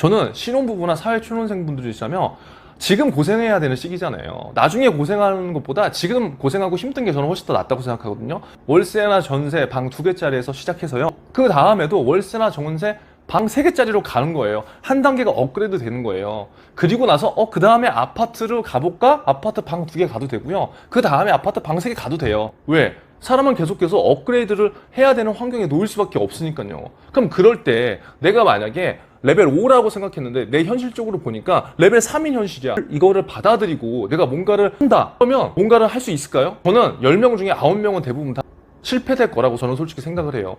저는 신혼부부나 사회초년생분들이시라면 지금 고생해야 되는 시기잖아요. 나중에 고생하는 것보다 지금 고생하고 힘든 게 저는 훨씬 더 낫다고 생각하거든요. 월세나 전세 방 2개짜리에서 시작해서요. 그 다음에도 월세나 전세 방 3개짜리로 가는 거예요. 한 단계가 업그레이드 되는 거예요. 그리고 나서 그 다음에 아파트를 가볼까? 아파트 방 2개 가도 되고요. 그 다음에 아파트 방 3개 가도 돼요. 왜? 사람은 계속해서 업그레이드를 해야 되는 환경에 놓일 수밖에 없으니까요. 그럼 그럴 때 내가 만약에 레벨 5라고 생각했는데 내 현실적으로 보니까 레벨 3인 현실이야. 이거를 받아들이고 내가 뭔가를 한다. 그러면 뭔가를 할 수 있을까요? 저는 10명 중에 9명은 대부분 다 실패될 거라고 저는 솔직히 생각을 해요.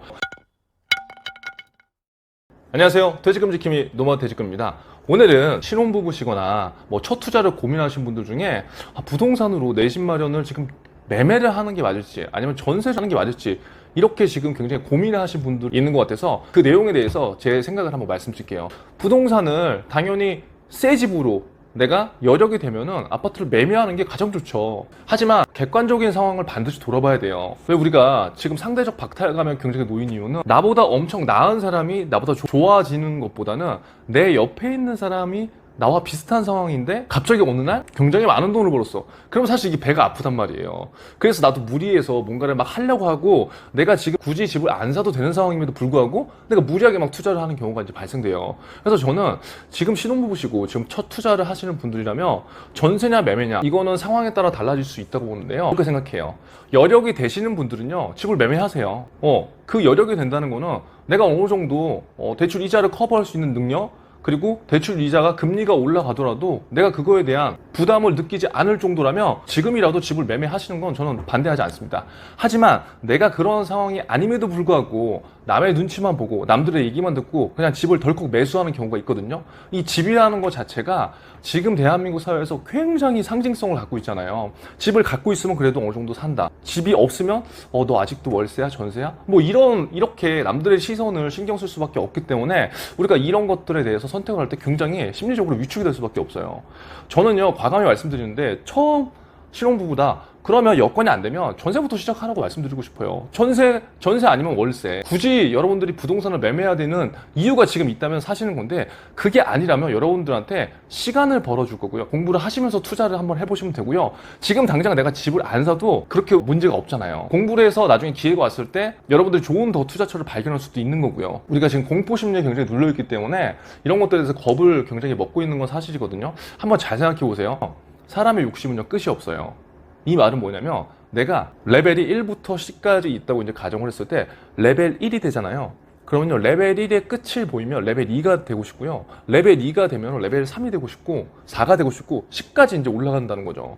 안녕하세요. 퇴직금지킴이 노마드 퇴직금입니다. 오늘은 신혼부부시거나 첫 투자를 고민하신 분들 중에 부동산으로 내 집 마련을 지금 매매를 하는 게 맞을지 아니면 전세를 하는 게 맞을지 이렇게 지금 굉장히 고민을 하신 분들이 있는 것 같아서 그 내용에 대해서 제 생각을 한번 말씀드릴게요. 부동산을 당연히 새 집으로 내가 여력이 되면은 아파트를 매매하는 게 가장 좋죠. 하지만 객관적인 상황을 반드시 돌아봐야 돼요. 왜 우리가 지금 상대적 박탈감에 굉장히 놓인 이유는 나보다 엄청 나은 사람이 나보다 좋아지는 것보다는 내 옆에 있는 사람이 나와 비슷한 상황인데 갑자기 어느 날 굉장히 많은 돈을 벌었어. 그럼 사실 이게 배가 아프단 말이에요. 그래서 나도 무리해서 뭔가를 막 하려고 하고 내가 지금 굳이 집을 안 사도 되는 상황임에도 불구하고 내가 무리하게 막 투자를 하는 경우가 이제 발생돼요. 그래서 저는 지금 신혼부부시고 지금 첫 투자를 하시는 분들이라면 전세냐 매매냐 이거는 상황에 따라 달라질 수 있다고 보는데요. 그렇게 생각해요. 여력이 되시는 분들은요 집을 매매하세요. 그 여력이 된다는 거는 내가 어느 정도 대출 이자를 커버할 수 있는 능력 그리고 대출 이자가 금리가 올라가더라도 내가 그거에 대한 부담을 느끼지 않을 정도라면 지금이라도 집을 매매하시는 건 저는 반대하지 않습니다. 하지만 내가 그런 상황이 아님에도 불구하고 남의 눈치만 보고 남들의 얘기만 듣고 그냥 집을 덜컥 매수하는 경우가 있거든요. 이 집이라는 것 자체가 지금 대한민국 사회에서 굉장히 상징성을 갖고 있잖아요. 집을 갖고 있으면 그래도 어느 정도 산다. 집이 없으면 너 아직도 월세야 전세야? 이렇게 남들의 시선을 신경 쓸 수밖에 없기 때문에 우리가 이런 것들에 대해서 선택을 할 때 굉장히 심리적으로 위축이 될 수밖에 없어요. 저는요 과감히 말씀드리는데 처음 신혼부부다 그러면 여건이 안 되면 전세부터 시작하라고 말씀드리고 싶어요. 전세 아니면 월세. 굳이 여러분들이 부동산을 매매해야 되는 이유가 지금 있다면 사시는 건데 그게 아니라면 여러분들한테 시간을 벌어줄 거고요. 공부를 하시면서 투자를 한번 해보시면 되고요. 지금 당장 내가 집을 안 사도 그렇게 문제가 없잖아요. 공부를 해서 나중에 기회가 왔을 때 여러분들이 좋은 더 투자처를 발견할 수도 있는 거고요. 우리가 지금 공포심리에 굉장히 눌려있기 때문에 이런 것들에 대해서 겁을 굉장히 먹고 있는 건 사실이거든요. 한번 잘 생각해 보세요. 사람의 욕심은요 끝이 없어요. 이 말은 뭐냐면 내가 레벨이 1부터 10까지 있다고 이제 가정을 했을 때 레벨 1이 되잖아요. 그러면요 레벨 1의 끝을 보이면 레벨 2가 되고 싶고요. 레벨 2가 되면 레벨 3이 되고 싶고 4가 되고 싶고 10까지 이제 올라간다는 거죠.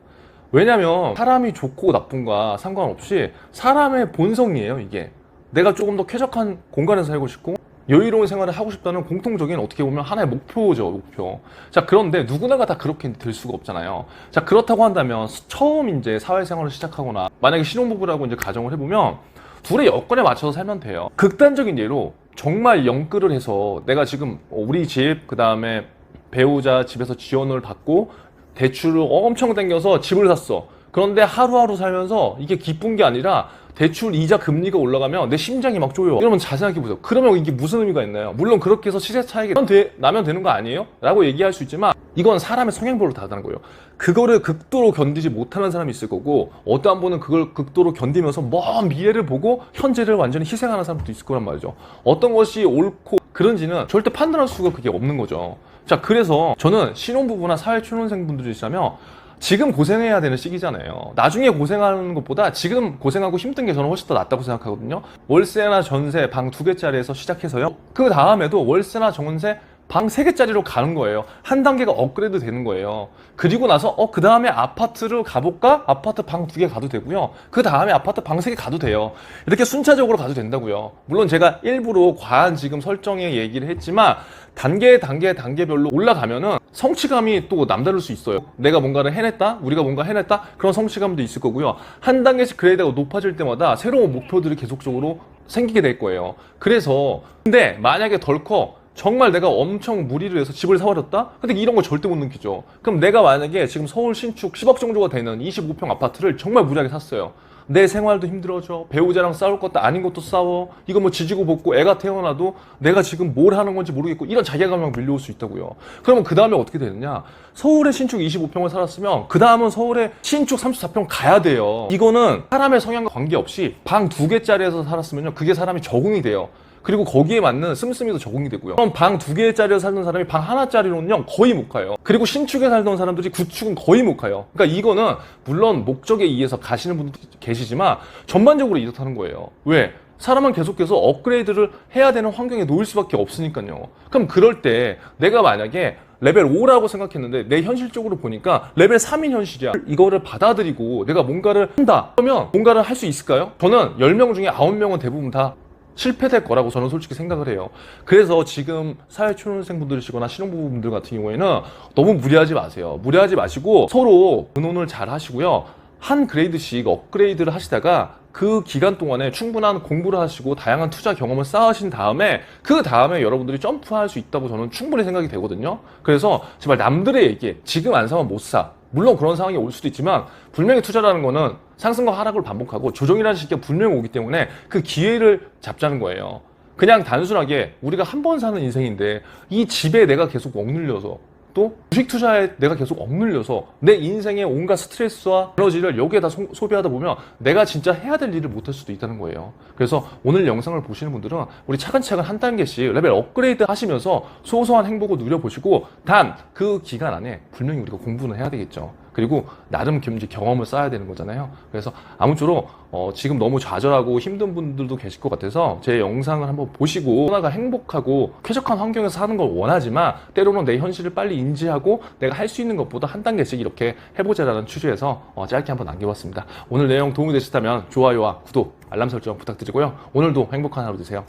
왜냐면 사람이 좋고 나쁜가 상관없이 사람의 본성이에요 이게. 내가 조금 더 쾌적한 공간에서 살고 싶고 여유로운 생활을 하고 싶다는 공통적인 어떻게 보면 하나의 목표죠, 목표. 자, 그런데 누구나가 다 그렇게 될 수가 없잖아요. 자, 그렇다고 한다면 처음 이제 사회생활을 시작하거나 만약에 신혼부부라고 이제 가정을 해보면 둘의 여건에 맞춰서 살면 돼요. 극단적인 예로 정말 영끌을 해서 내가 지금 우리 집, 그 다음에 배우자 집에서 지원을 받고 대출을 엄청 땡겨서 집을 샀어. 그런데 하루하루 살면서 이게 기쁜 게 아니라 대출 이자 금리가 올라가면 내 심장이 막 쪼여. 이러면 잘 생각해보세요. 그러면 이게 무슨 의미가 있나요? 물론 그렇게 해서 시세 차익이 나면 되는 거 아니에요? 라고 얘기할 수 있지만 이건 사람의 성향별로 다르다는 거예요. 그거를 극도로 견디지 못하는 사람이 있을 거고 어떠한 분은 그걸 극도로 견디면서 먼 미래를 보고 현재를 완전히 희생하는 사람도 있을 거란 말이죠. 어떤 것이 옳고 그런지는 절대 판단할 수가 그게 없는 거죠. 자, 그래서 저는 신혼부부나 사회초년생분들이시라면 지금 고생해야 되는 시기잖아요. 나중에 고생하는 것보다 지금 고생하고 힘든 게 저는 훨씬 더 낫다고 생각하거든요. 월세나 전세 방 2개짜리에서 시작해서요. 그 다음에도 월세나 전세 방 3개짜리로 가는 거예요. 한 단계가 업그레이드 되는 거예요. 그리고 나서 그 다음에 아파트를 가볼까? 아파트 방 2개 가도 되고요. 그 다음에 아파트 방 3개 가도 돼요. 이렇게 순차적으로 가도 된다고요. 물론 제가 일부러 과한 지금 설정에 얘기를 했지만 단계별로 올라가면은 성취감이 또 남다를 수 있어요. 내가 뭔가를 해냈다? 우리가 뭔가 해냈다? 그런 성취감도 있을 거고요. 한 단계씩 그레이드가 높아질 때마다 새로운 목표들이 계속적으로 생기게 될 거예요. 그래서 근데 만약에 덜컥 정말 내가 엄청 무리를 해서 집을 사버렸다? 근데 이런 거 절대 못 느끼죠. 그럼 내가 만약에 지금 서울 신축 10억 정도가 되는 25평 아파트를 정말 무리하게 샀어요. 내 생활도 힘들어져. 배우자랑 싸울 것도 아닌 것도 싸워. 이거 뭐 지지고 볶고 애가 태어나도 내가 지금 뭘 하는 건지 모르겠고 이런 자괴감이 밀려올 수 있다고요. 그러면 그 다음에 어떻게 되느냐? 서울에 신축 25평을 살았으면 그 다음은 서울에 신축 34평 가야 돼요. 이거는 사람의 성향과 관계없이 방 2개짜리에서 살았으면요. 그게 사람이 적응이 돼요. 그리고 거기에 맞는 씀씀이도 적응이 되고요. 그럼 방 2개짜리에 살던 사람이 방 하나짜리로는요 거의 못 가요. 그리고 신축에 살던 사람들이 구축은 거의 못 가요. 그러니까 이거는 물론 목적에 의해서 가시는 분도 계시지만 전반적으로 이렇다는 거예요. 왜? 사람은 계속해서 업그레이드를 해야 되는 환경에 놓일 수밖에 없으니까요. 그럼 그럴 때 내가 만약에 레벨 5라고 생각했는데 내 현실적으로 보니까 레벨 3인 현실이야. 이거를 받아들이고 내가 뭔가를 한다. 그러면 뭔가를 할 수 있을까요? 저는 10명 중에 9명은 대부분 다 실패될 거라고 저는 솔직히 생각을 해요. 그래서 지금 사회초년생분들이시거나 신혼부부분들 같은 경우에는 너무 무리하지 마세요. 무리하지 마시고 서로 의논을 잘 하시고요. 한 그레이드씩 업그레이드를 하시다가 그 기간 동안에 충분한 공부를 하시고 다양한 투자 경험을 쌓으신 다음에 그 다음에 여러분들이 점프할 수 있다고 저는 충분히 생각이 되거든요. 그래서 제발 남들의 얘기 지금 안 사면 못 사. 물론 그런 상황이 올 수도 있지만 분명히 투자라는 거는 상승과 하락을 반복하고 조정이라는 시기가 분명히 오기 때문에 그 기회를 잡자는 거예요. 그냥 단순하게 우리가 한 번 사는 인생인데 이 집에 내가 계속 억눌려서 또 주식 투자에 내가 계속 억눌려서 내 인생의 온갖 스트레스와 에너지를 여기에다 소비하다 보면 내가 진짜 해야 될 일을 못할 수도 있다는 거예요. 그래서 오늘 영상을 보시는 분들은 우리 차근차근 한 단계씩 레벨 업그레이드 하시면서 소소한 행복을 누려보시고 단 그 기간 안에 분명히 우리가 공부는 해야 되겠죠. 그리고 나름 경험을 쌓아야 되는 거잖아요. 그래서 아무쪼록 지금 너무 좌절하고 힘든 분들도 계실 것 같아서 제 영상을 한번 보시고 하나가 행복하고 쾌적한 환경에서 사는 걸 원하지만 때로는 내 현실을 빨리 인지하고 내가 할 수 있는 것보다 한 단계씩 이렇게 해보자라는 취지에서 짧게 한번 남겨봤습니다. 오늘 내용 도움이 되셨다면 좋아요와 구독, 알람 설정 부탁드리고요. 오늘도 행복한 하루 되세요.